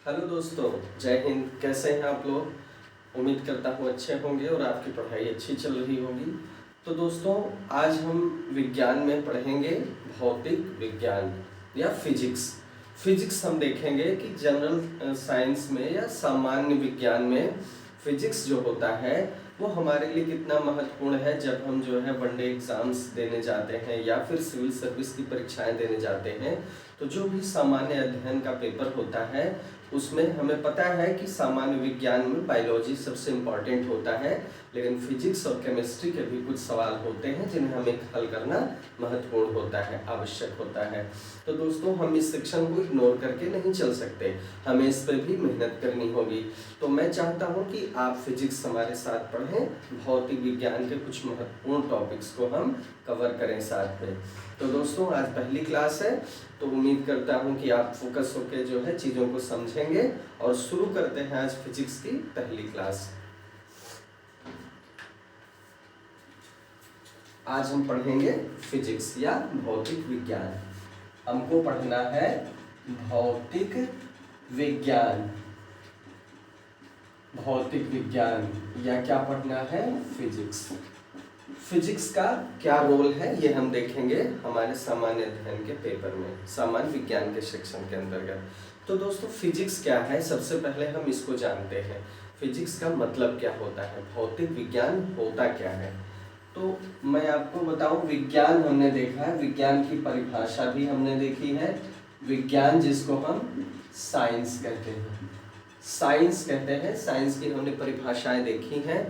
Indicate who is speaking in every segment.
Speaker 1: Hello दोस्तों, जय हिंद। कैसे हैं आप लोग? उम्मीद करता हूँ अच्छे होंगे और आपकी पढ़ाई अच्छी चल रही होगी। तो दोस्तों, आज हम विज्ञान में पढ़ेंगे भौतिक विज्ञान या फिजिक्स। फिजिक्स हम देखेंगे कि जनरल साइंस में या सामान्य विज्ञान में फिजिक्स जो होता है वो हमारे लिए कितना महत्वपूर्ण है जब हम जो है वनडे एग्ज़ाम्स देने जाते हैं या फिर सिविल सर्विस की परीक्षाएं देने जाते हैं। तो जो भी सामान्य अध्ययन का पेपर होता है उसमें हमें पता है कि सामान्य विज्ञान में बायोलॉजी सबसे इम्पॉर्टेंट होता है, लेकिन फिजिक्स और केमिस्ट्री के भी कुछ सवाल होते हैं जिन्हें हमें हल करना महत्वपूर्ण होता है, आवश्यक होता है। तो दोस्तों, हम इस सेक्शन को इग्नोर करके नहीं चल सकते, हमें इस पर भी मेहनत करनी होगी। तो मैं चाहता हूं कि आप फिजिक्स हमारे साथ पढ़ें, भौतिक विज्ञान के कुछ महत्वपूर्ण टॉपिक्स को हम कवर करें साथ में। तो दोस्तों, आज पहली क्लास है, तो उम्मीद करता हूं कि आप फोकस होकर जो है चीज़ों को समझेंगे। और शुरू करते हैं आज फिजिक्स की पहली क्लास। आज हम पढ़ेंगे फिजिक्स या भौतिक विज्ञान। हमको पढ़ना है भौतिक विज्ञान। भौतिक विज्ञान या क्या पढ़ना है? फिजिक्स। फिजिक्स का क्या रोल है ये हम देखेंगे हमारे सामान्य अध्ययन के पेपर में, सामान्य विज्ञान के सेक्शन के अंतर्गत। तो दोस्तों, फिजिक्स क्या है? सबसे पहले हम इसको जानते हैं। फिजिक्स का मतलब क्या होता है, भौतिक विज्ञान होता क्या है? तो मैं आपको बताऊं, विज्ञान हमने देखा है, विज्ञान की परिभाषा भी हमने देखी है। विज्ञान जिसको हम साइंस कहते हैं, साइंस कहते हैं, साइंस की हमने परिभाषाएं देखी हैं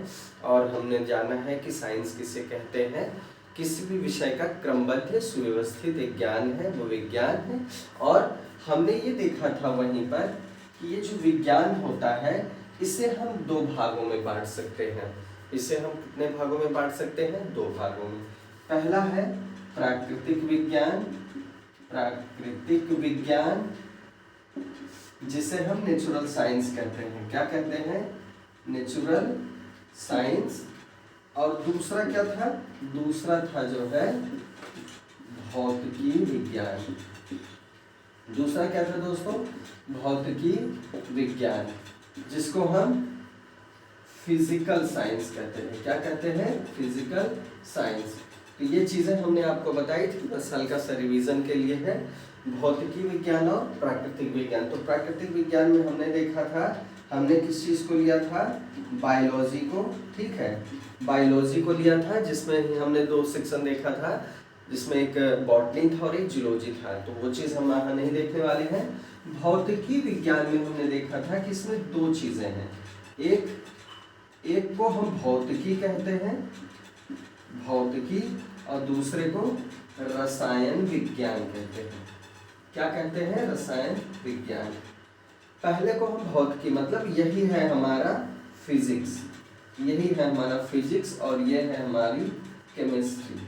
Speaker 1: और हमने जाना है कि साइंस किसे कहते हैं। किसी भी विषय का क्रमबद्ध सुव्यवस्थित एक ज्ञान है, वो विज्ञान है। और हमने ये देखा था वहीं पर कि ये जो विज्ञान होता है इसे हम दो भागों में बांट सकते हैं। इसे हम कितने भागों में बांट सकते हैं? दो भागों में। पहला है प्राकृतिक विज्ञान। प्राकृतिक विज्ञान जिसे हम नेचुरल साइंस कहते हैं। क्या कहते हैं? Natural science. और दूसरा क्या था? दूसरा था जो है भौतिकी विज्ञान। दूसरा क्या था दोस्तों? भौतिकी विज्ञान, जिसको हम फिजिकल साइंस कहते हैं। क्या कहते हैं? Physical science. तो ये चीजें हमने आपको बताई थी, बस हल्का सा रिवीजन के लिए है। भौतिकी विज्ञान और प्राकृतिक विज्ञान। तो प्राकृतिक विज्ञान में हमने देखा था, हमने किस चीज को लिया था? बायोलॉजी को। ठीक है, बायोलॉजी को लिया था, जिसमें हमने दो सेक्शन देखा था, जिसमें एक बॉटनी था और एक जूलॉजी था। तो वो चीज हम यहाँ नहीं देखने वाले हैं। भौतिकी विज्ञान में हमने देखा था कि इसमें दो चीजें हैं। एक को हम भौतिकी कहते हैं, भौतिकी, और दूसरे को रसायन विज्ञान कहते हैं। क्या कहते हैं? रसायन विज्ञान। पहले को हम भौतिकी, मतलब यही है हमारा फिजिक्स, यही है हमारा फिजिक्स और ये है हमारी केमिस्ट्री।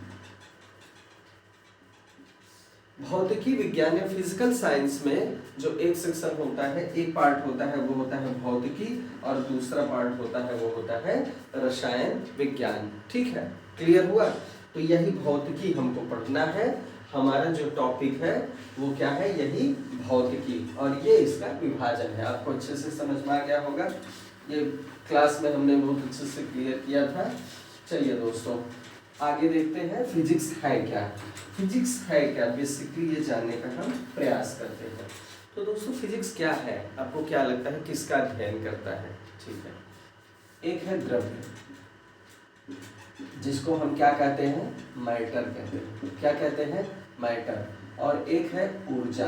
Speaker 1: भौतिकी विज्ञान या फिजिकल साइंस में जो एक सेक्शन होता है, एक पार्ट होता है, वो होता है भौतिकी, और दूसरा पार्ट होता है वो होता है रसायन विज्ञान। ठीक है, क्लियर हुआ? तो यही भौतिकी हमको पढ़ना है। हमारा जो टॉपिक है वो क्या है? यही भौतिकी, और ये इसका विभाजन है। आपको अच्छे से समझ में आ गया होगा, ये क्लास में हमने बहुत अच्छे से क्लियर किया था। चलिए दोस्तों, आगे देखते हैं फिजिक्स है क्या। फिजिक्स है क्या, बेसिकली ये जानने का हम प्रयास करते हैं। तो दोस्तों, फिजिक्स क्या है? आपको क्या लगता है किसका अध्ययन करता है? ठीक है, एक है द्रव्य, जिसको हम क्या कहते हैं? मैटर कहते हैं। क्या कहते हैं? मैटर। और एक है ऊर्जा,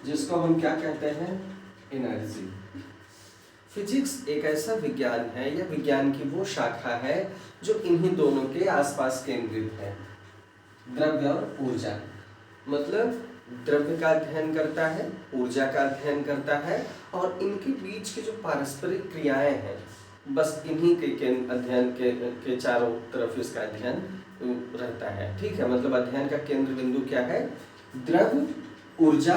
Speaker 1: जिसको हम क्या कहते हैं? एनर्जी। फिजिक्स एक ऐसा विज्ञान है या विज्ञान की वो शाखा है जो इन्हीं दोनों के आसपास केंद्रित है, द्रव्य और ऊर्जा। मतलब द्रव्य का अध्ययन करता है, ऊर्जा का अध्ययन करता है, और इनके बीच की जो पारस्परिक क्रियाएं हैं, बस इन्हीं के अध्ययन के चारों तरफ इसका अध्ययन रहता है। ठीक है, मतलब अध्ययन का केंद्र बिंदु क्या है? द्रव्य, ऊर्जा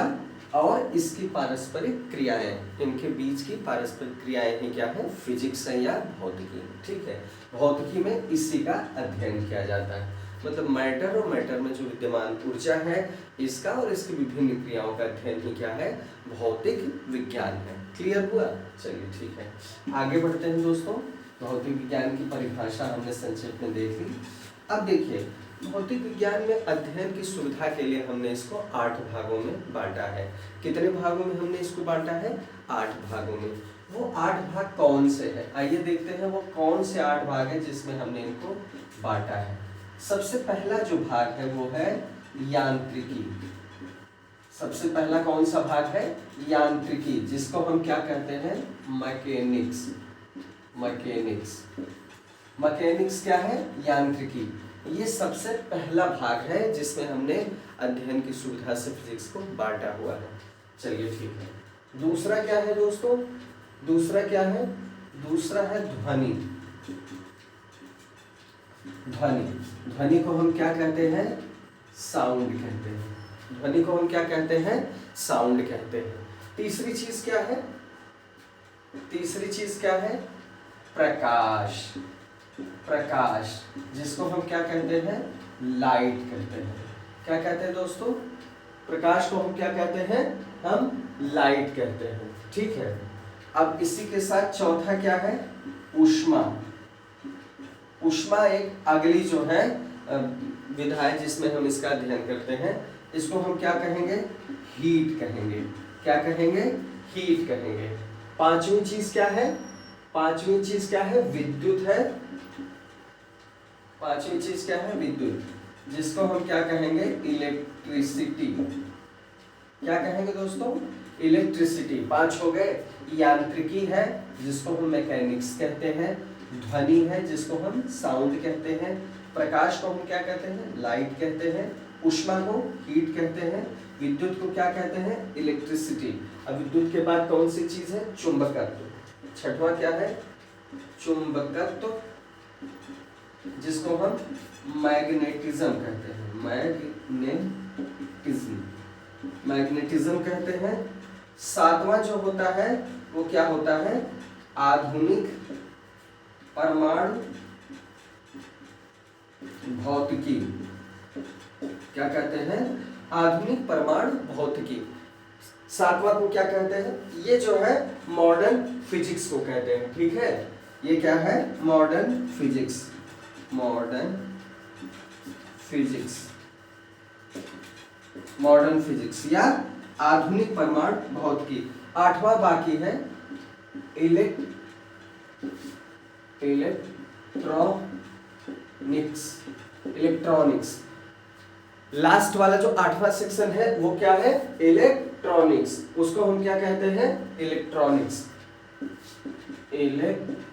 Speaker 1: और इसकी पारस्परिक क्रियाएं, इनके बीच की पारस्परिक क्रियाएं ही क्या है? फिजिक्स है या भौतिकी। ठीक है, भौतिकी में इसी का अध्ययन किया जाता है। मतलब मैटर और मैटर में जो विद्यमान ऊर्जा है इसका और इसकी विभिन्न क्रियाओं का अध्ययन ही क्या है, भौतिक विज्ञान है। क्लियर हुआ? चलिए ठीक है, आगे बढ़ते हैं दोस्तों। भौतिक विज्ञान की परिभाषा हमने संक्षेप में देख ली। अब देखिए, भौतिक विज्ञान में अध्ययन की सुविधा के लिए हमने इसको 8 भागों में बांटा है। कितने भागों में हमने इसको बांटा है? 8 भागों में। वो 8 भाग कौन से हैं? आइए देखते हैं वो कौन से 8 भाग हैं जिसमें हमने इनको बांटा है। सबसे पहला जो भाग है वो है यांत्रिकी। सबसे पहला कौन सा भाग है? यांत्रिकी, जिसको हम क्या कहते हैं? मैकेनिक्स। मैकेनिक्स, मैकेनिक्स क्या है? यांत्रिकी। ये सबसे पहला भाग है जिसमें हमने अध्ययन की सुविधा से फिजिक्स को बांटा हुआ है। चलिए ठीक है। दूसरा क्या है दोस्तों? दूसरा क्या है? दूसरा है ध्वनि। ध्वनि, ध्वनि को हम क्या कहते हैं? साउंड कहते हैं। ध्वनि को हम क्या कहते हैं? साउंड कहते हैं। तीसरी चीज क्या है? तीसरी चीज क्या है? प्रकाश। प्रकाश, जिसको हम क्या कहते हैं? लाइट कहते हैं। क्या कहते हैं दोस्तों? प्रकाश को हम क्या कहते हैं? हम लाइट कहते हैं। ठीक है। अब इसी के साथ चौथा क्या है? ऊष्मा। ऊष्मा एक अगली जो है विधा है जिसमें हम इसका अध्ययन करते हैं। इसको हम क्या कहेंगे? हीट कहेंगे। क्या कहेंगे? हीट कहेंगे। पांचवी चीज क्या है? पांचवी चीज क्या है? विद्युत है। पांचवी चीज क्या है? विद्युत, जिसको हम क्या कहेंगे? इलेक्ट्रिसिटी। क्या कहेंगे दोस्तों? इलेक्ट्रिसिटी। 5 हो गए। यांत्रिकी है जिसको हम मैकेनिक्स कहते हैं। ध्वनि है जिसको हम साउंड कहते हैं। प्रकाश को हम क्या कहते हैं? लाइट कहते हैं। ऊष्मा को हीट कहते हैं। विद्युत को क्या कहते हैं? इलेक्ट्रिसिटी। अब विद्युत के बाद कौन सी चीज है? चुंबकत्व। छठवां क्या है? चुंबकत्व, जिसको हम मैग्नेटिज्म कहते हैं। मैग्नेटिज्म, मैग्नेटिज्म कहते हैं। सातवां जो होता है वो क्या होता है? आधुनिक परमाणु भौतिकी। क्या कहते हैं? आधुनिक परमाणु भौतिकी। सातवां को क्या कहते हैं? ये जो है मॉडर्न फिजिक्स को कहते हैं। ठीक है, ये क्या है? Modern physics. Modern physics, modern physics या आधुनिक परमाणु भौतिकी। 8वां बाकी है इलेक्ट्रॉनिक्स। इलेक्ट्रॉनिक्स, लास्ट वाला जो 8वां सेक्शन है वो क्या है? इलेक्ट्रॉनिक्स। उसको हम क्या कहते हैं? इलेक्ट्रॉनिक्स। इलेक्ट्रॉनिक्स,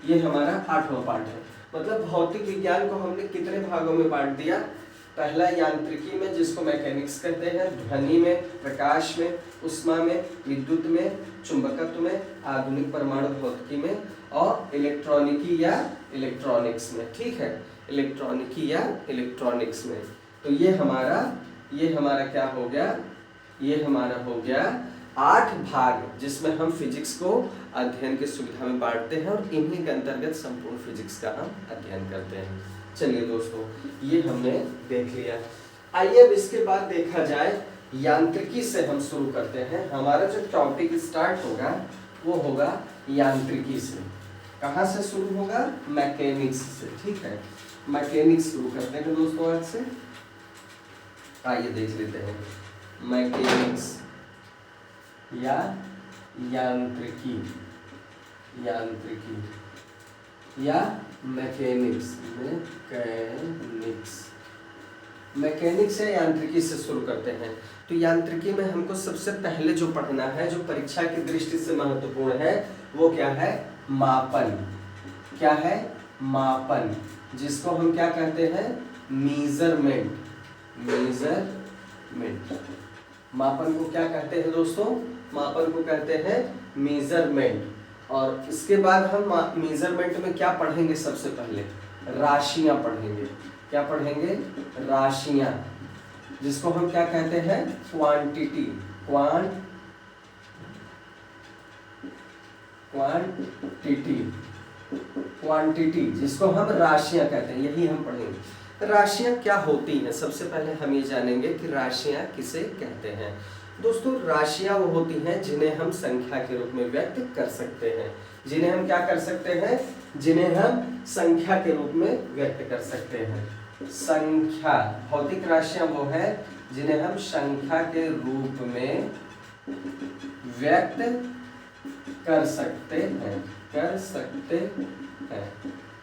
Speaker 1: ये हमारा 8वां पार्ट है। मतलब भौतिक विज्ञान को हमने कितने भागों में बांट दिया? पहला यांत्रिकी में, जिसको मैकेनिक्स कहते हैं। ध्वनि में, प्रकाश में, ऊष्मा में, विद्युत में, चुंबकत्व में, आधुनिक परमाणु भौतिकी में, और इलेक्ट्रॉनिकी या इलेक्ट्रॉनिक्स में। ठीक है, इलेक्ट्रॉनिकी या इलेक्ट्रॉनिक्स में। तो ये हमारा क्या हो गया? ये हमारा हो गया 8 भाग, जिसमें हम फिजिक्स को अध्ययन की सुविधा में बांटते हैं और इन्हीं के अंतर्गत संपूर्ण फिजिक्स का हम अध्ययन करते हैं। चलिए दोस्तों, ये हमने देख लिया। आइए अब इसके बाद देखा जाए, यांत्रिकी से हम शुरू करते हैं। हमारा जो टॉपिक स्टार्ट होगा वो होगा यांत्रिकी से। कहाँ से शुरू होगा? मैकेनिक्स से। ठीक है, मैकेनिक्स शुरू करते हैं दोस्तों आज से। आइए देख लेते हैं मैकेनिक्स या यांत्रिकी। यांत्रिकी या मैकेनिक्स। मैकेनिक्स या यांत्रिकी से शुरू करते हैं। तो यांत्रिकी में हमको सबसे पहले जो पढ़ना है, जो परीक्षा की दृष्टि से महत्वपूर्ण है, वो क्या है? मापन। क्या है? मापन, जिसको हम क्या कहते हैं? मीजरमेंट। मीजरमेंट, मापन को क्या कहते हैं दोस्तों? मापन को कहते हैं मेजरमेंट। और इसके बाद हम मेजरमेंट में क्या पढ़ेंगे? सबसे पहले राशियां पढ़ेंगे। क्या पढ़ेंगे? राशियां, जिसको हम क्या कहते हैं? क्वांटिटी। क्वांटिटी, क्वांटिटी, जिसको हम राशियां कहते हैं, यही हम पढ़ेंगे। राशियां क्या होती हैं, सबसे पहले हम ये जानेंगे कि राशियां किसे कहते हैं। दोस्तों राशियां वो होती हैं जिन्हें हम संख्या के रूप में व्यक्त कर सकते हैं, जिन्हें हम क्या कर सकते हैं, जिन्हें हम संख्या के रूप में व्यक्त कर सकते हैं। संख्या, भौतिक राशियां वो है जिन्हें हम संख्या के रूप में व्यक्त कर सकते हैं, कर सकते हैं।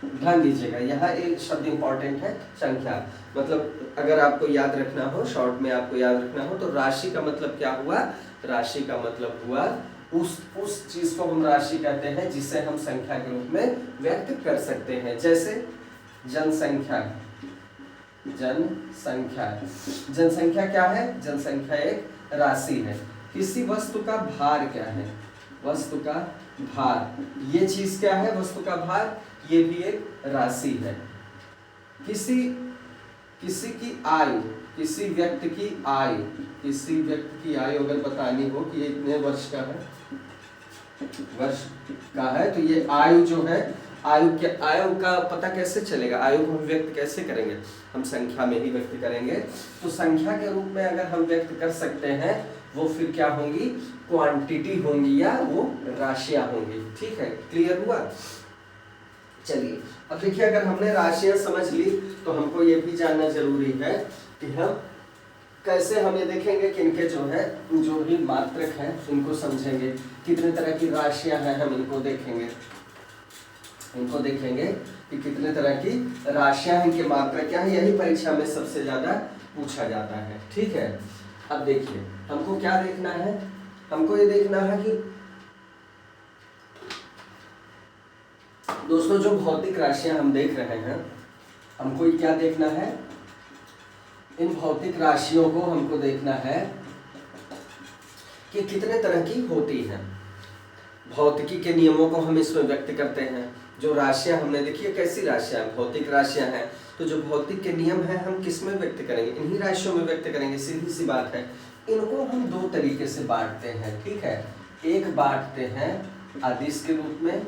Speaker 1: ध्यान दीजिएगा, यहाँ एक शब्द इंपॉर्टेंट है, संख्या। मतलब अगर आपको याद रखना हो, शॉर्ट में आपको याद रखना हो, तो राशि का मतलब क्या हुआ, राशि का मतलब हुआ उस चीज को हम राशि कहते हैं जिसे हम संख्या के रूप में व्यक्त कर सकते हैं। जैसे जनसंख्या, जनसंख्या, जनसंख्या क्या है, जनसंख्या एक राशि है। किसी वस्तु का भार क्या है, वस्तु का भार, ये चीज क्या है, वस्तु का भार, ये भी एक राशि है। किसी की आयु, किसी व्यक्ति की आयु, किसी व्यक्ति की आयु अगर बतानी हो कि ये इतने वर्ष का है, वर्ष का है, तो ये आयु जो है, आयु का पता कैसे चलेगा, आयु को हम व्यक्त कैसे करेंगे, हम संख्या में ही व्यक्त करेंगे। तो संख्या के रूप में अगर हम व्यक्त कर सकते हैं, वो फिर क्या होंगी, क्वांटिटी होंगी या वो राशियां होंगी। ठीक है, क्लियर हुआ। चलिए अब देखिए, अगर हमने राशियां समझ ली तो हमको ये भी जानना जरूरी है कि हम कैसे, हम ये देखेंगे कि इनके जो है, जो भी मात्रक हैं उनको समझेंगे, कितने तरह की राशियां हैं हम इनको देखेंगे, इनको देखेंगे कि कितने तरह की राशियां हैं, इनके मात्रक क्या है, यही परीक्षा में सबसे ज्यादा पूछा जाता है। ठीक है, अब देखिए हमको क्या देखना है, हमको ये देखना है कि दोस्तों जो भौतिक राशियां हम देख रहे हैं, हमको ये क्या देखना है, इन भौतिक राशियों को हमको देखना है कि कितने तरह की होती हैं। भौतिकी के नियमों को हम इसमें व्यक्त करते हैं। जो राशियां हमने देखी है, कैसी राशियां, भौतिक राशियां हैं, तो जो भौतिक के नियम हैं हम किस में व्यक्त करेंगे, इन्हीं राशियों में व्यक्त करेंगे, सीधी सी बात है। इनको हम दो तरीके से बांटते हैं। ठीक है, एक बांटते हैं अदिश के रूप में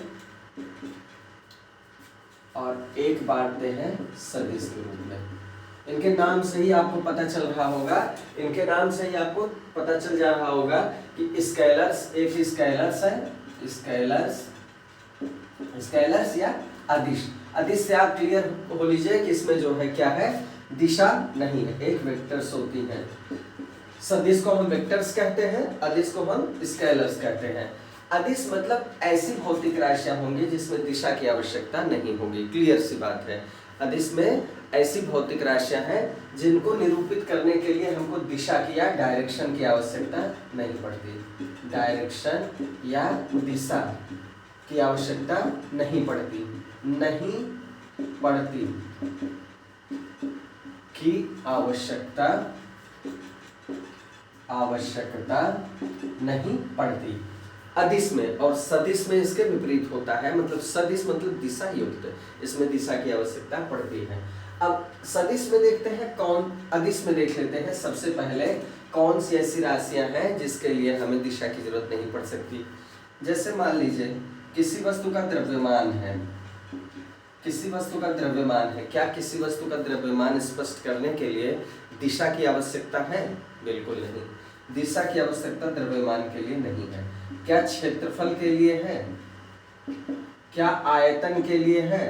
Speaker 1: और एक बांटते हैं सदिश के रूप में। इनके नाम से ही आपको पता चल रहा होगा, इनके नाम से ही आपको पता चल जा रहा होगा कि स्केलर्स, एक स्केलर्स है, स्केलर्स, स्केलर्स या अदिश। अदिश से आप क्लियर हो लीजिए कि इसमें जो है क्या है, दिशा नहीं है, एक वेक्टर्स होती है। सदिश को हम वेक्टर्स कहते हैं, अदिश को हम स्केलर्स कहते हैं। अदिश मतलब ऐसी भौतिक राशियां होंगी जिसमें दिशा की आवश्यकता नहीं होगी, क्लियर सी बात है। अदिश में ऐसी भौतिक राशियां हैं जिनको निरूपित करने के लिए हमको दिशा की या डायरेक्शन की आवश्यकता नहीं पड़ती, डायरेक्शन या दिशा की आवश्यकता नहीं पड़ती, नहीं पड़ती की आवश्यकता नहीं पड़ती अदिश में। और सदिश में इसके विपरीत होता है, मतलब सदिश मतलब दिशा युक्त, इसमें दिशा की आवश्यकता पड़ती है। अब सदिश में देखते हैं कौन, अदिश में देख लेते हैं सबसे पहले कौन सी ऐसी राशियां हैं जिसके लिए हमें दिशा की जरूरत नहीं पड़ सकती। जैसे मान लीजिए किसी वस्तु का द्रव्यमान है, किसी वस्तु का द्रव्यमान है, क्या किसी वस्तु का द्रव्यमान स्पष्ट करने के लिए दिशा की आवश्यकता है? बिल्कुल नहीं, दिशा की आवश्यकता द्रव्यमान के लिए नहीं है। क्या क्षेत्रफल के लिए है? क्या आयतन के लिए है?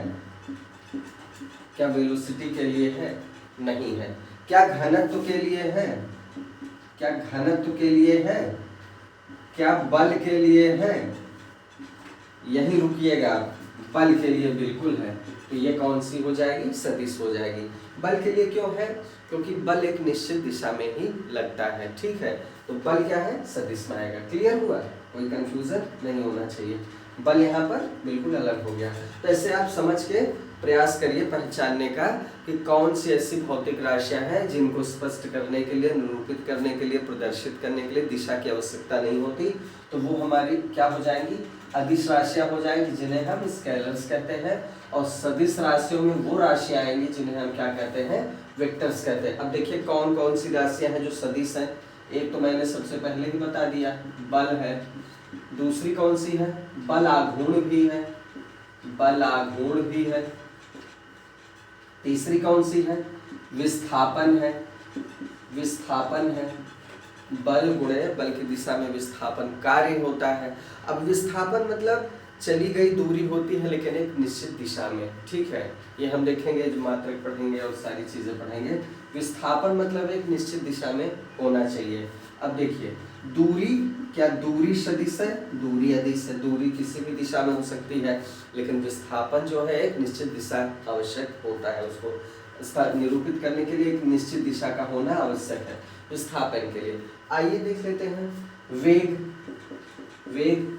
Speaker 1: क्या वेलोसिटी के लिए है? नहीं है। क्या घनत्व के लिए है? क्या घनत्व के लिए है? क्या बल के लिए है? यही रुकिएगा, बल के लिए बिल्कुल है। तो ये कौन सी हो जाएगी? सदिश हो जाएगी। बल के लिए क्यों है? क्योंकि बल एक निश्चित दिशा में ही लगता है। ठीक है, तो बल क्या है? सदिश में आएगा। क्लियर हुआ? कोई कंफ्यूजन नहीं होना चाहिए। बल यहाँ पर बिल्कुल अलग हो गया। तो ऐसे आप समझ के प्रयास करिए पहचानने का कि कौन सी ऐसी भौतिक राशियां हैं जिनको स्पष्ट करने के लिए, निरूपित करने के लिए, प्रदर्शित करने के लिए दिशा की आवश्यकता नहीं होती। तो वो हमारी क्या हो जाएंगी? अदिश राशियां हो जाएंगी जिन्हें हम स्केलर्स कहते हैं। और सदिश राशियों में वो राशियां आएंगी जिन्हें हम क्या कहते हैं? वेक्टर्स कहते हैं। अब देखिए कौन कौन सी राशियां हैं जो सदिश हैं। एक तो मैंने सबसे पहले ही बता दिया, बल है। दूसरी कौन सी है? बल आघूर्ण भी है, बलाघूर्ण भी है। तीसरी कौन सी है? विस्थापन है। विस्थापन है, बल गुणे बल की दिशा में विस्थापन कार्य होता है। अब विस्थापन मतलब चली गई दूरी होती है लेकिन एक निश्चित दिशा में, ठीक है। ये हम देखेंगे जो मात्रक पढ़ेंगे और सारी चीजें पढ़ेंगे। विस्थापन मतलब एक निश्चित दिशा में होना चाहिए। अब देखिए दूरी, क्या दूरी सदिश है? दूरी अदिश है। दूरी किसी भी दिशा में हो सकती है लेकिन विस्थापन जो है एक निश्चित दिशा आवश्यक होता है। उसको निरूपित करने के लिए एक निश्चित दिशा का होना आवश्यक है विस्थापन के लिए। आइए देख लेते हैं वेग। वेग,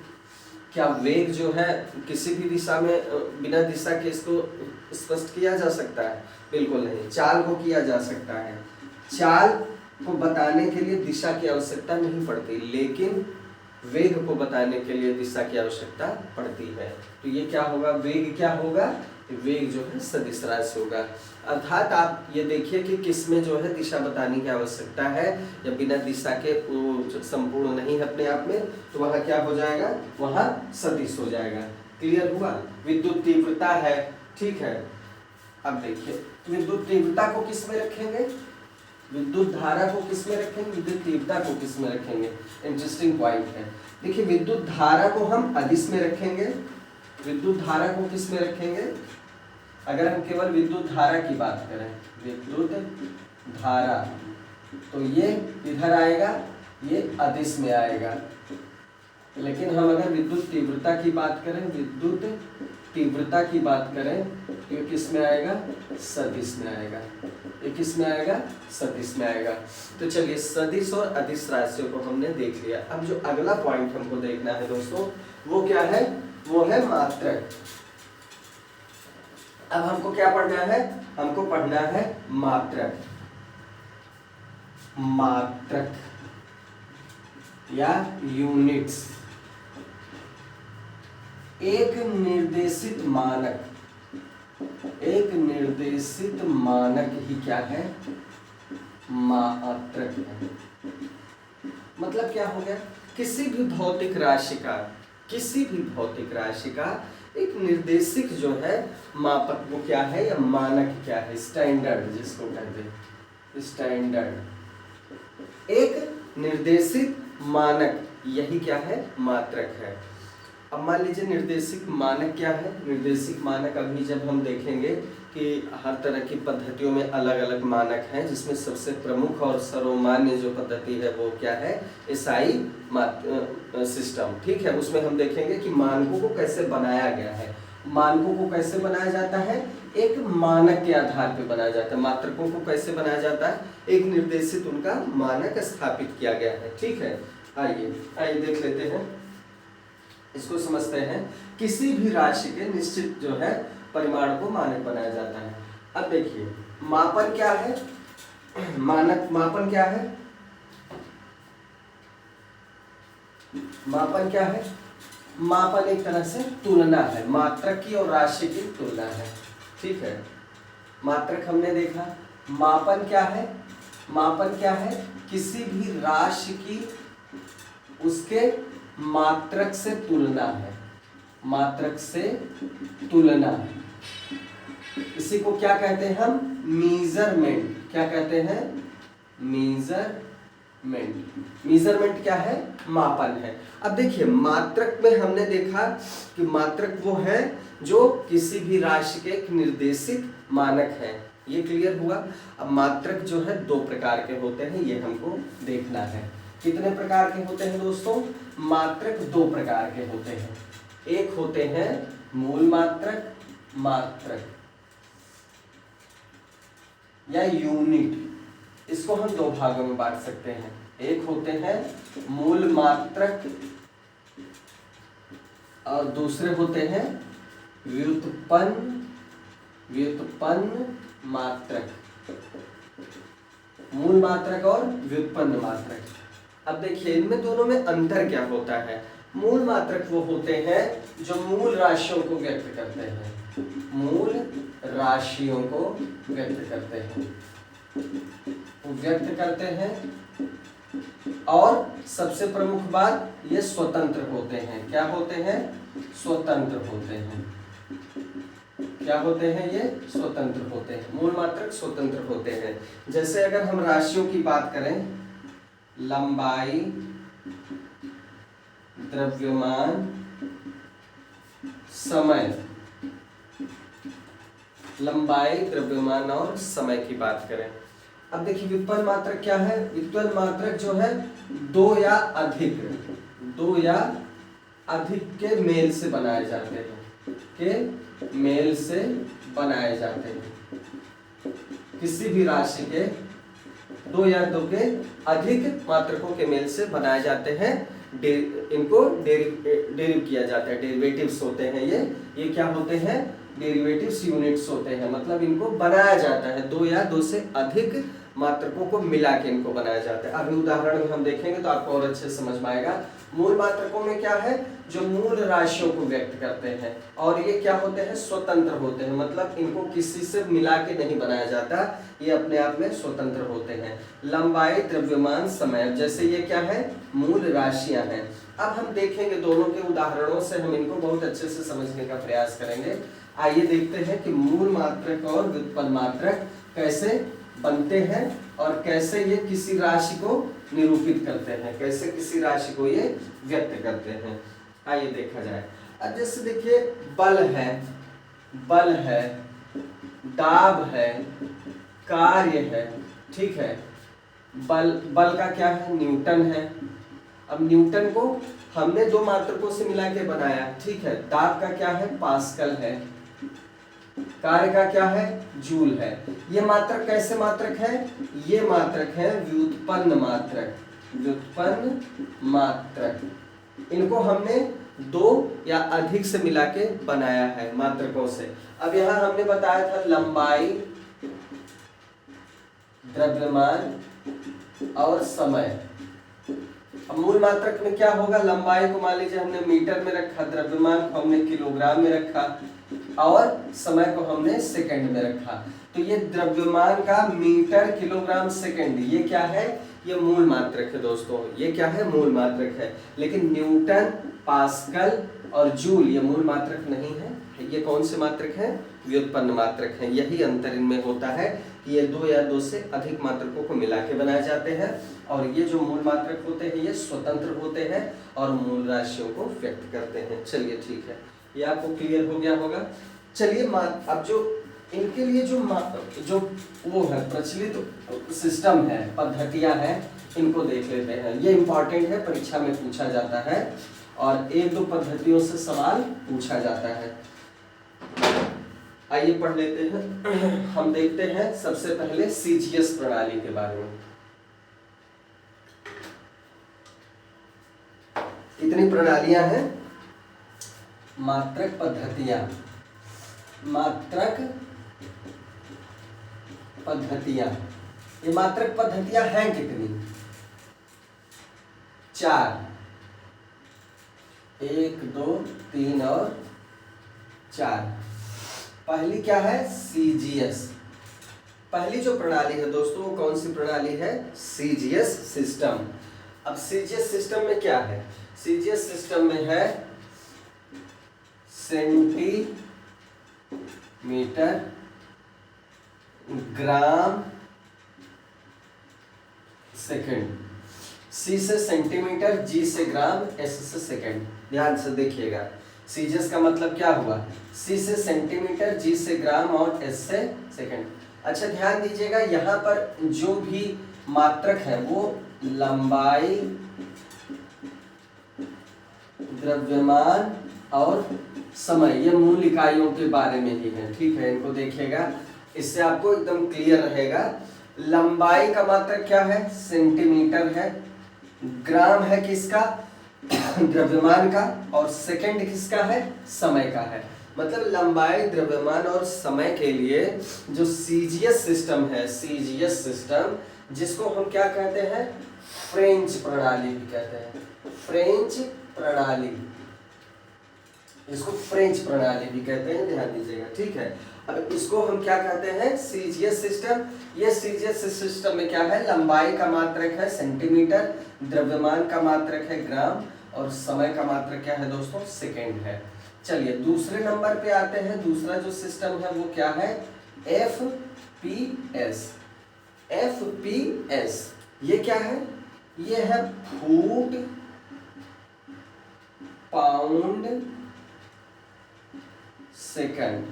Speaker 1: क्या वेग जो है किसी भी दिशा में बिना दिशा के इसको स्पष्ट किया जा सकता है? बिल्कुल नहीं। चाल को किया जा सकता है। चाल को बताने के लिए दिशा की आवश्यकता नहीं पड़ती लेकिन वेग को बताने के लिए दिशा की आवश्यकता पड़ती है। तो ये क्या होगा? वेग क्या होगा? वेग जो है सदिश राशि होगा। अर्थात आप ये देखिए कि किसमें जो है दिशा बताने की आवश्यकता है या बिना दिशा के संपूर्ण नहीं है अपने आप में, तो वहाँ क्या हो जाएगा? वहाँ सदिश हो जाएगा। क्लियर हुआ? विद्युत तीव्रता है, ठीक है। अब देखिए विद्युत तीव्रता को किस में रखेंगे? विद्युत धारा को किस में रखेंगे? विद्युत तीव्रता को किस में रखेंगे? इंटरेस्टिंग पॉइंट है। देखिए विद्युत धारा को हम अदिश में रखेंगे। विद्युत धारा को किस में रखेंगे? अगर हम केवल विद्युत धारा की बात करें, विद्युत धारा, तो ये इधर आएगा, ये अदिश में आएगा। लेकिन हम अगर विद्युत तीव्रता की बात करें, विद्युत तीव्रता की बात करें तो ये किस में आएगा? सदिश में आएगा। ये किस में आएगा? सदिश में आएगा। तो चलिए सदिश और अदिश राशियों को हमने देख लिया। अब जो अगला पॉइंट हमको देखना है दोस्तों वो क्या है? वो है मात्रक। अब हमको क्या पढ़ना है? हमको पढ़ना है मात्रक। मात्रक या यूनिट्स। एक निर्देशित मानक, एक निर्देशित मानक ही क्या है? मात्रक है। मतलब क्या हो गया? किसी भी भौतिक राशि का, किसी भी भौतिक राशि का एक निर्देशिक जो है मापक वो क्या है या मानक क्या है? स्टैंडर्ड जिसको कहते हैं, स्टैंडर्ड। एक निर्देशित मानक, यही क्या है? मात्रक है। अब मान लीजिए निर्देशिक मानक क्या है? निर्देशिक मानक अभी जब हम देखेंगे कि हर तरह की पद्धतियों में अलग अलग मानक हैं, जिसमें सबसे प्रमुख और सर्वमान्य जो पद्धति है वो क्या है? एसआई सिस्टम, ठीक है। उसमें हम देखेंगे कि मानकों को कैसे बनाया गया है। मानकों को कैसे बनाया जाता है? एक मानक के आधार पर बनाया जाता है। मात्रकों को कैसे बनाया जाता है? एक निर्देशित उनका मानक स्थापित किया गया है, ठीक है। आइए देख लेते हैं, इसको समझते हैं। किसी भी राशि के निश्चित जो है परिमाण को मानक बनाया जाता है। अब देखिए मापन क्या है? मानक मापन क्या है? मापन क्या है? मापन एक तरह से तुलना है, मात्रक की और राशि की तुलना है, ठीक है। मात्रक हमने देखा। मापन क्या है? मापन क्या है? किसी भी राशि की उसके मात्रक से तुलना है। मात्रक से तुलना, इसी को क्या कहते हैं हम? मीजरमेंट। क्या कहते हैं? मीजरमेंट। मीजरमेंट क्या है? मापन है। अब देखिए मात्रक में हमने देखा कि मात्रक वो है जो किसी भी राशि के एक निर्देशित मानक है। ये क्लियर हुआ। अब मात्रक जो है दो प्रकार के होते हैं, ये हमको देखना है। कितने प्रकार के होते हैं दोस्तों? मात्रक दो प्रकार के होते हैं। एक होते हैं मूल मात्रक, मात्रक या यूनिट। इसको हम दो भागों में बांट सकते हैं। एक होते हैं मूल मात्रक और दूसरे होते हैं व्युत्पन्न मात्रक। मूल मात्रक और व्युत्पन्न मात्रक। अब देखिए इनमें दोनों में अंतर क्या होता है? मूल मात्रक वो होते हैं जो मूल राशियों को व्यक्त करते हैं, मूल राशियों को व्यक्त करते हैं, और सबसे प्रमुख बात ये स्वतंत्र होते हैं। क्या होते हैं? स्वतंत्र होते हैं। क्या होते हैं? ये स्वतंत्र होते हैं, मूल मात्रक स्वतंत्र होते हैं। जैसे अगर हम राशियों की बात करें, लंबाई, द्रव्यमान, समय, लंबाई, द्रव्यमान और समय की बात करें। अब देखिए व्युत्पन्न मात्रक क्या है? व्युत्पन्न मात्रक जो है दो या अधिक के मेल से बनाए जाते हैं, के मेल से बनाए जाते हैं। किसी भी राशि के दो या दो के अधिक मात्रकों के मेल से बनाए जाते हैं, इनको डेरिव किया जाता है, डेरिवेटिव्स होते हैं ये क्या होते हैं? डेरिवेटिव्स यूनिट्स होते हैं, मतलब इनको बनाया जाता है, दो या दो से अधिक मात्रकों को मिला के इनको बनाया जाता है। अभी उदाहरण में हम देखेंगे तो आपको और अच्छे समझ में आएगा। मूल मात्रकों में क्या है? जो मूल राशियों को व्यक्त करते हैं, और ये क्या होते हैं? स्वतंत्र होते हैं, मतलब इनको किसी से मिला के नहीं बनाया जाता, ये अपने आप में स्वतंत्र होते हैं। लंबाई, द्रव्यमान, समय, जैसे ये क्या है? मूल राशियां हैं। अब हम देखेंगे दोनों के उदाहरणों से हम इनको बहुत अच्छे से समझने का प्रयास करेंगे। आइए देखते हैं कि मूल मात्रक और व्युत्पन्न मात्रक कैसे बनते हैं और कैसे ये किसी राशि को निरूपित करते हैं, कैसे किसी राशि को ये व्यक्त करते हैं। आइए देखा जाए। अब जैसे देखिए बल है, दाब है, कार्य है, ठीक है। बल का क्या है? न्यूटन है। अब न्यूटन को हमने दो मात्रकों से मिला के बनाया, ठीक है। दाब का क्या है? पास्कल है। कार्य का क्या है? जूल है। ये मात्रक कैसे मात्रक है? ये मात्रक है व्युत्पन्न मात्रक। व्युत्पन्न मात्रक, इनको हमने दो या अधिक से मिला के बनाया है मात्रकों से। अब यहां हमने बताया था लंबाई, द्रव्यमान और समय। अब मूल मात्रक में क्या होगा? लंबाई को मान लीजिए हमने मीटर में रखा, द्रव्यमान को हमने किलोग्राम में रखा और समय को हमने सेकंड में रखा। तो ये द्रव्यमान का मीटर, किलोग्राम, सेकंड, ये क्या है? ये मूल मात्रक है दोस्तों, ये क्या है? मूल मात्रक है। लेकिन न्यूटन, पास्कल और जूल ये मूल मात्रक नहीं है। ये कौन से मात्रक हैं? व्युत्पन्न मात्रक हैं। यही अंतर इनमें होता है कि ये दो या दो से अधिक मात्रकों को मिला के बनाए जाते हैं, और ये जो मूल मात्रक होते हैं ये स्वतंत्र होते हैं और मूल राशियों को व्यक्त करते हैं। चलिए ठीक है, ये आपको क्लियर हो गया होगा। चलिए अब जो इनके लिए जो वो है प्रचलित सिस्टम है, पद्धतियां हैं, इनको देख लेते हैं। ये इंपॉर्टेंट है, परीक्षा में पूछा जाता है और एक दो पद्धतियों से सवाल पूछा जाता है। आइए पढ़ लेते हैं। हम देखते हैं सबसे पहले सीजीएस प्रणाली के बारे में। कितनी प्रणालियां हैं? मात्रक पद्धतियां, मात्रक पद्धतियां। ये मात्रक पद्धतियां हैं कितनी? 4, 1, 2, 3 और 4। पहली क्या है? सीजीएस। पहली जो प्रणाली है दोस्तों वो कौन सी प्रणाली है? CGS system. अब सीजीएस सिस्टम में क्या है? सीजीएस सिस्टम में है सेंटीमीटर, ग्राम, सेकंड। सी से सेंटीमीटर, जी से ग्राम, एस से सेकंड। ध्यान से देखिएगा, सीजीएस का मतलब क्या हुआ? सी से सेंटीमीटर, जी से ग्राम और एस से सेकंड। अच्छा ध्यान दीजिएगा, यहाँ पर जो भी मात्रक है वो लंबाई, द्रव्यमान और समय, ये मूल इकाइयों के बारे में ही है, ठीक है। इनको देखिएगा, इससे आपको एकदम क्लियर रहेगा। लंबाई का मात्रक क्या है? सेंटीमीटर है। ग्राम है किसका? द्रव्यमान का। और सेकंड किसका है? समय का है। मतलब लंबाई, द्रव्यमान और समय के लिए जो सीजीएस सिस्टम है, सीजीएस सिस्टम, जिसको हम क्या कहते हैं? फ्रेंच प्रणाली भी कहते हैं। फ्रेंच प्रणाली, इसको फ्रेंच प्रणाली भी कहते हैं, ध्यान दीजिएगा, ठीक है। अब इसको हम क्या कहते हैं? CGS system. ये सीजीएस सिस्टम में क्या है? लंबाई का मात्रक है सेंटीमीटर, द्रव्यमान का मात्रक है ग्राम और समय का मात्रक क्या है दोस्तों? सेकंड है। चलिए दूसरे नंबर पे आते हैं। दूसरा जो सिस्टम है वो क्या है, FPS। FPS ये क्या है, ये है foot pound second.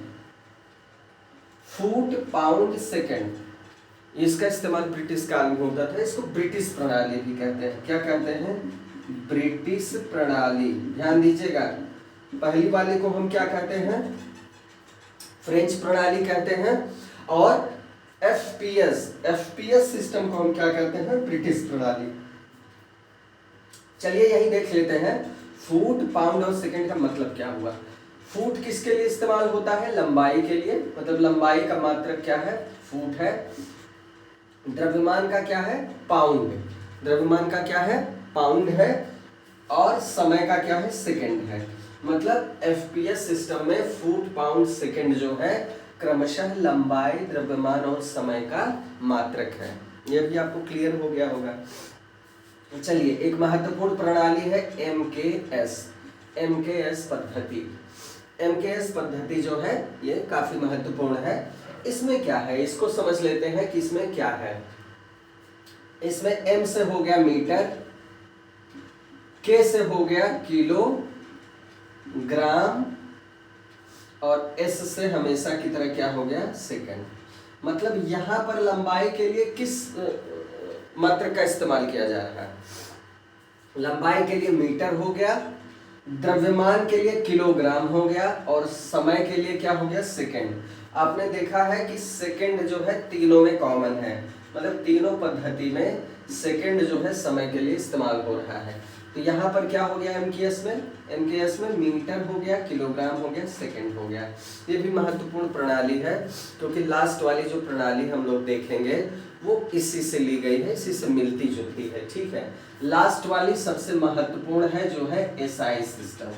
Speaker 1: Foot pound second, इसका इस्तेमाल ब्रिटिश काल में होता था। इसको ब्रिटिश प्रणाली भी कहते हैं। क्या कहते हैं, ब्रिटिश प्रणाली। ध्यान दीजिएगा, पहली वाले को हम क्या कहते हैं, फ्रेंच प्रणाली कहते हैं, और FPS सिस्टम को हम क्या कहते हैं, ब्रिटिश प्रणाली। चलिए यही देख लेते हैं फुट पाउंड और सेकंड का मतलब क्या हुआ। फुट किसके लिए इस्तेमाल होता है, लंबाई के लिए, मतलब लंबाई का मात्रक क्या है, फुट है। द्रव्यमान का क्या है, पाउंड। द्रव्यमान का क्या है, पाउंड है। और समय का क्या है, सेकंड है। मतलब FPS सिस्टम में फुट पाउंड सेकंड जो है क्रमशः लंबाई, द्रव्यमान और समय का मात्रक है। यह भी आपको क्लियर हो गया होगा। चलिए एक महत्वपूर्ण प्रणाली है MKS पद्धति। MKS पद्धति जो है ये काफी महत्वपूर्ण है। इसमें क्या है, इसको समझ लेते हैं कि इसमें क्या है। इसमें M से हो गया मीटर, K से हो गया किलो ग्राम, और S से हमेशा की तरह क्या हो गया, सेकंड। मतलब यहां पर लंबाई के लिए किस मात्रक का इस्तेमाल किया जा रहा है, लंबाई के लिए मीटर हो गया, द्रव्यमान के लिए किलोग्राम हो गया, और समय के लिए क्या हो गया, सेकंड। आपने देखा है कि सेकंड जो है तीनों में कॉमन है, मतलब तीनों पद्धति में सेकंड जो है समय के लिए इस्तेमाल हो रहा है। तो यहाँ पर क्या हो गया MKS में मीटर हो गया, किलोग्राम हो गया, सेकंड हो गया। ये भी महत्वपूर्ण प्रणाली है, क्योंकि लास्ट वाली जो प्रणाली हम लोग देखेंगे वो इसी से ली गई है, इसी से मिलती जुलती है। ठीक है, लास्ट वाली सबसे महत्वपूर्ण है जो है SI सिस्टम।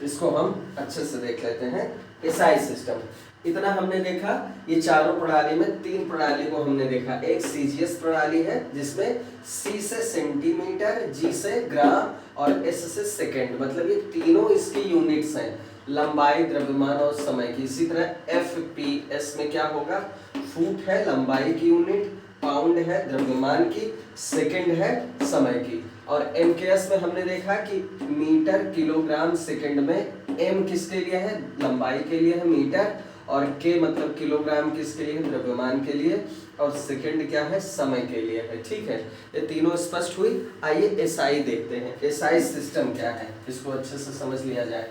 Speaker 1: इसको हम अच्छे से देख लेते हैं। SI सिस्टम इतना हमने देखा। ये चारों प्रणाली में तीन प्रणाली को हमने देखा। एक CGS प्रणाली है जिसमें C से सेंटीमीटर, G से ग्राम और S से सेकंड, मतलब ये तीनों इसकी यूनिट्स हैं, लंबाई, द्रव्यमान और समय की। इसी तरह FPS में क्या होगा, फुट है लंबाई की यूनिट, पाउंड है द्रव्यमान की, सेकंड है समय की। और MKS में हमने देखा कि मीटर, किलोग्राम, सेकंड में M किसके लिए है, लंबाई के लिए है मीटर, और K मतलब किलोग्राम किसके लिए, द्रव्यमान के लिए, और सेकंड क्या है, समय के लिए है। ठीक है, ये तीनों स्पष्ट हुई। आइए SI देखते हैं। SI सिस्टम क्या है, इसको अच्छे से समझ लिया जाए।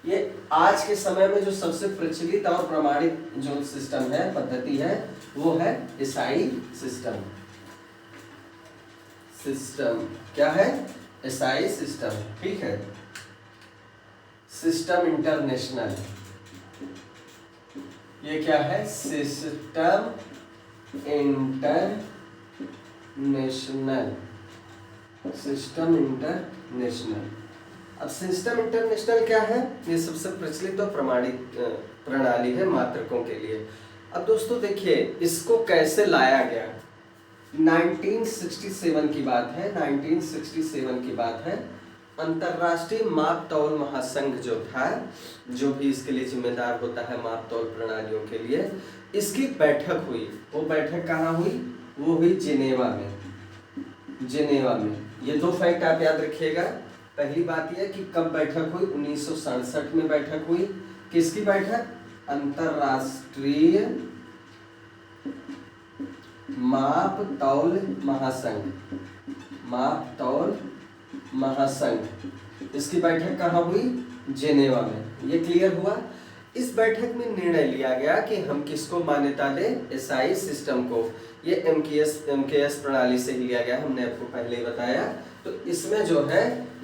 Speaker 1: ये आज के समय में जो सबसे प्रचलित और प्रमाणित जो सिस्टम है, पद्धति है, वो है SI सिस्टम। क्या है, SI सिस्टम। ठीक है, सिस्टम इंटरनेशनल। ये क्या है, सिस्टम इंटरनेशनल। System international. अब सिस्टम इंटरनेशनल क्या है, ये सबसे प्रचलित और प्रमाणित प्रणाली है मात्रकों के लिए। अब दोस्तों देखिए इसको कैसे लाया गया। 1967 की बात है, 1967 की बात है। अंतरराष्ट्रीय माप तौल महासंघ जो था, जो भी इसके लिए जिम्मेदार होता है माप तौल प्रणालियों के लिए, इसकी बैठक हुई। वो बैठक कहाँ हुई, वो हुई जिनेवा में। जिनेवा में ये दो फैक्ट आप याद रखिएगा। पहली बात यह कि कब बैठक हुई, 1967 में बैठक हुई। किसकी बैठक, अंतरराष्ट्रीय माप तौल महासंघ। माप तौल महासंघ, इसकी बैठक कहाँ हुई, जिनेवा में। ये क्लियर हुआ। इस बैठक में निर्णय लिया गया कि हम किसको मान्यता दें, SI सिस्टम को। ये MKS प्रणाली से ही लिया गया, हमने आपको पहले ही बताया। तो इसमें जो है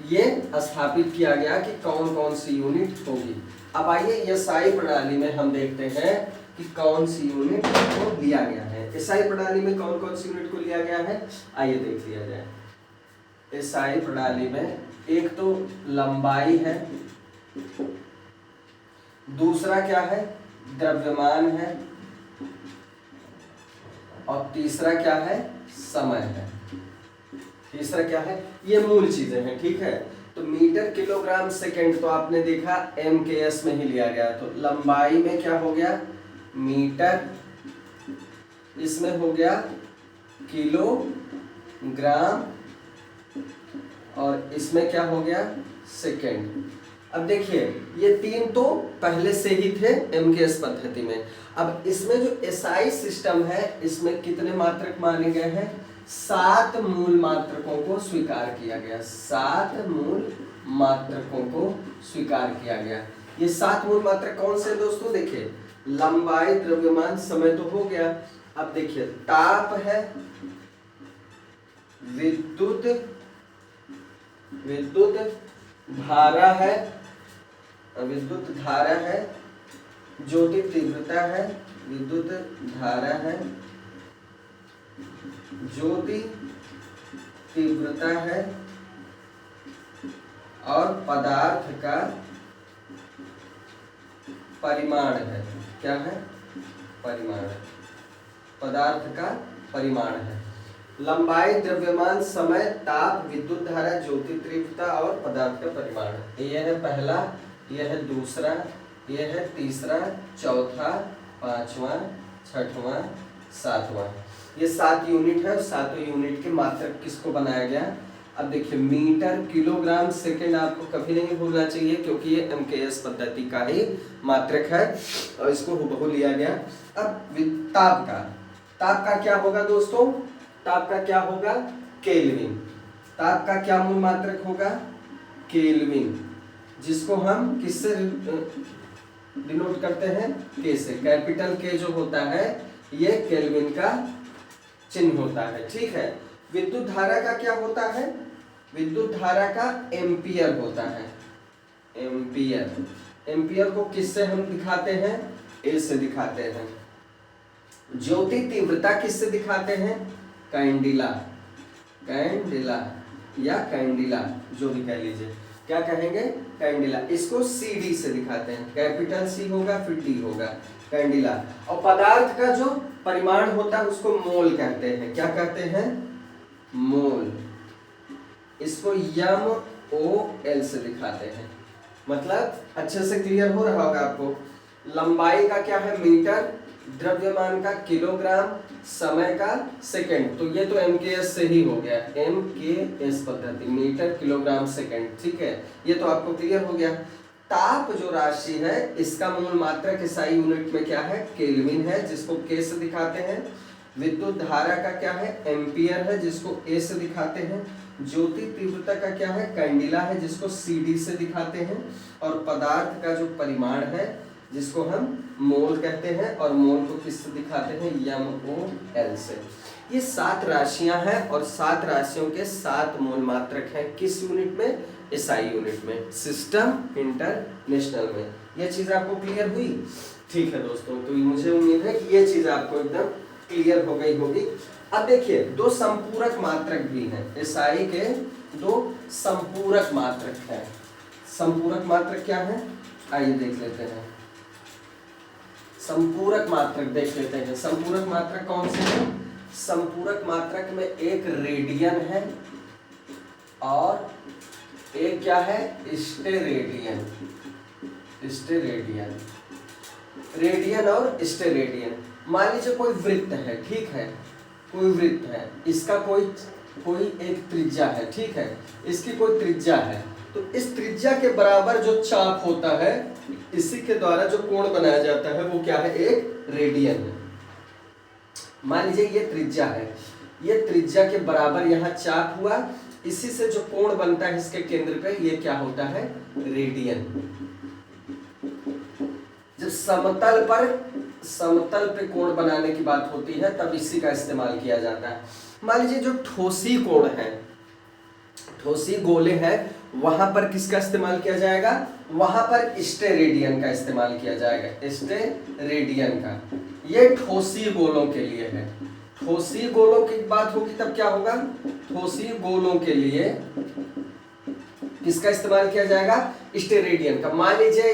Speaker 1: ये स्थापित किया गया कि कौन कौन सी यूनिट होगी। अब आइए SI प्रणाली में हम देखते हैं कि कौन सी यूनिट को लिया गया है। SI प्रणाली में कौन कौन सी यूनिट को लिया गया है, आइए देख लिया जाए। SI प्रणाली में एक तो लंबाई है, दूसरा क्या है, द्रव्यमान है, और तीसरा क्या है, समय है। तीसरा क्या है, ये मूल चीजें हैं। ठीक है, तो मीटर किलोग्राम सेकंड तो आपने देखा MKS में ही लिया गया, तो लंबाई में क्या हो गया मीटर, इसमें हो गया किलोग्राम, और इसमें क्या हो गया सेकंड। अब देखिए ये तीन तो पहले से ही थे MKS पद्धति में। अब इसमें जो SI सिस्टम है इसमें कितने मात्रक माने गए हैं, 7 मूल मात्रकों को स्वीकार किया गया, 7 मूल मात्रकों को स्वीकार किया गया। ये 7 मूल मात्रक कौन से दोस्तों, देखिए लंबाई, द्रव्यमान, समय तो हो गया। अब देखिए ताप है, विद्युत धारा है, विद्युत धारा है, ज्योति तीव्रता है, विद्युत धारा है, ज्योति तीव्रता है, और पदार्थ का परिमाण है। क्या है, परिमाण, पदार्थ का परिमाण है। लंबाई, द्रव्यमान, समय, ताप, विद्युत धारा, ज्योति तीव्रता और पदार्थ का परिमाण। यह है पहला, यह है दूसरा, यह है तीसरा, चौथा, पांचवा, छठवां, सातवां। ये 7 यूनिट है और 7 यूनिट के मात्रक किसको बनाया गया। अब देखिए मीटर किलोग्राम सेकंड आपको कभी नहीं भूलना चाहिए क्योंकि ये MKS पद्धति का ही मात्रक है और इसको हुबहू लिया गया। अब ताप का क्या होगा दोस्तों, ताप का क्या होगा केल्विन। ताप का क्या मूल मात्रक होगा केल्विन, जिसको हम किससे डिनोट करते हैं, के से। कैपिटल के जो होता है ये केल्विन का चिन्ह होता है, ठीक है। विद्युत धारा का क्या होता है, विद्युत धारा का एम्पियर होता है, एम्पियर। एम्पियर को किससे हम दिखाते हैं, ए से दिखाते हैं। ज्योति तीव्रता किससे दिखाते हैं, कैंडिला, कैंडिला या कैंडिला जो भी कह लीजिए, क्या कहेंगे कैंडिला। इसको CD से दिखाते हैं, कैपिटल C होगा फिर D होगा, कैंडिला। और पदार्थ का जो परिमाण होता है उसको मोल कहते हैं। क्या कहते हैं, मोल। इसको MOL से दिखाते हैं। मतलब अच्छे से क्लियर हो रहा होगा आपको। लंबाई का क्या है मीटर, द्रव्यमान का किलोग्राम, समय का सेकंड। तो ये तो MKS से ही हो गया, MKS पद्धति, मीटर किलोग्राम सेकंड, ठीक है। ये तो आपको क्लियर हो गया। ताप जो राशि है इसका मूल मात्रक SI यूनिट में क्या है, केल्विन है, जिसको K से दिखाते हैं। विद्युत धारा का क्या है, एम्पियर है, जिसको A से दिखाते हैं। ज्योति तीव्रता का क्या है, कैंडिला है, जिसको CD से दिखाते हैं। और पदार्थ का जो परिमाण है जिसको हम मोल कहते हैं, और मोल को किससे दिखाते हैं, MOL से। ये 7 राशियां हैं और 7 राशियों के 7 मूल मात्रक हैं। किस यूनिट में, SI यूनिट में, सिस्टम इंटरनेशनल में। ये चीज आपको क्लियर हुई, ठीक है दोस्तों। तो मुझे उम्मीद है कि ये चीज आपको एकदम क्लियर हो गई होगी। अब देखिए 2 संपूरक मात्रक भी हैं, SI के 2 संपूरक मात्रक हैं। संपूरक मात्रक क्या है, आइए देख लेते हैं। संपूरक मात्रक देख लेते हैं। संपूरक मात्रक कौन से हैं, संपूरक मात्रक में एक रेडियन है और एक क्या है, स्टेरेडियन। स्टेरेडियन, रेडियन और स्टेरेडियन। मान लीजिए कोई वृत्त है, ठीक है, कोई वृत्त है, इसका कोई एक त्रिज्या है, ठीक है, इसकी कोई त्रिज्या है। तो इस त्रिज्या के बराबर जो चाप होता है, इसी के द्वारा जो कोण बनाया जाता है वो क्या है, एक रेडियन है। मान लीजिए ये त्रिज्या है, ये त्रिज्या के बराबर यहाँ चाप हुआ, इसी से जो कोण बनता है इसके केंद्र पे, ये क्या होता है, रेडियन। जब समतल पे कोण बनाने की बात होती है तब इसी का इस्तेमाल किया जाता है। मान लीजिए जो ठोसी कोण है, ठोसी गोले हैं, वहां पर किसका इस्तेमाल किया जाएगा, वहां पर स्टेरेडियन का इस्तेमाल किया जाएगा, स्टेरेडियन का। ये ठोसी गोलों के लिए है। ठोसी गोलों की बात होगी तब क्या होगा, ठोसी गोलों के लिए किसका इस्तेमाल किया जाएगा, स्टेरेडियन का। मान लीजिए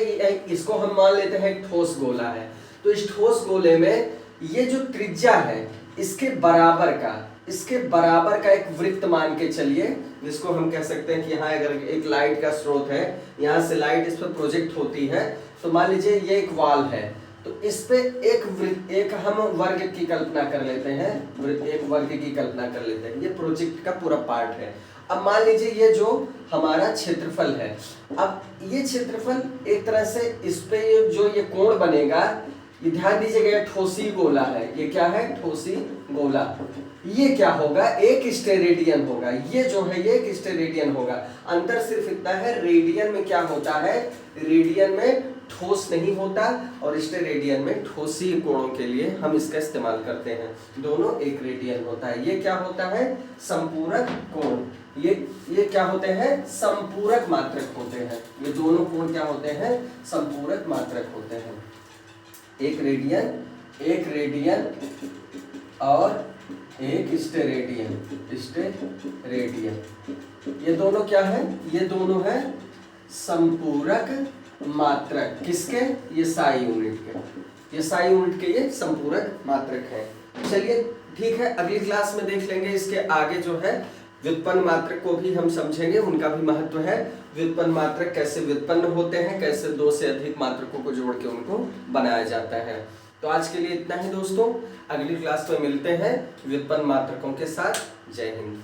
Speaker 1: इसको हम मान लेते हैं एक ठोस गोला है, तो इस ठोस गोले में ये जो त्रिज्या है इसके बराबर का इसके बराबर का एक वृत्त मान के चलिए, जिसको हम कह सकते हैं कि यहाँ अगर एक लाइट का स्रोत है, यहाँ से लाइट इस पर प्रोजेक्ट होती है, तो मान लीजिए ये एक वॉल है, तो इस पे एक हम वर्ग की कल्पना कर लेते हैं, एक वर्ग की कल्पना कर लेते हैं, ये प्रोजेक्ट का पूरा पार्ट है। अब मान लीजिए ये जो हमारा क्षेत्रफल है, अब ये क्षेत्रफल एक तरह से इस पे जो ये कोण बनेगा, ये ध्यान दीजिएगा, ठोसी गोला है, ये क्या है, ठोसी गोला, ये क्या होगा, एक स्टेरेडियन होगा, ये जो है ये एक स्टेरेडियन होगा। अंतर सिर्फ इतना है, रेडियन में क्या होता है, रेडियन में ठोस नहीं होता और स्टेरेडियन में ठोसी कोणों के लिए हम इसका इस्तेमाल करते हैं, दोनों एक रेडियन होता है। ये क्या होता है, संपूरक कोण, ये क्या होते हैं, संपूरक मात्रक होते हैं, ये दोनों कोण क्या होते हैं, संपूरक मात्रक होते हैं। एक रेडियन और एक स्टेरेडियन, ये दोनों क्या है, ये दोनों है संपूरक मात्रक, किसके, ये साई यूनिट के, ये साई यूनिट के ये संपूरक मात्रक है। चलिए ठीक है, अगली क्लास में देख लेंगे इसके आगे जो है व्युत्पन्न मात्रक को भी हम समझेंगे, उनका भी महत्व है, व्युत्पन्न मात्रक कैसे व्युत्पन्न होते हैं, कैसे दो से अधिक मात्रकों को जोड़ के उनको बनाया जाता है। तो आज के लिए इतना ही दोस्तों, अगली क्लास में मिलते हैं व्युत्पन्न मात्रकों के साथ। जय हिंद।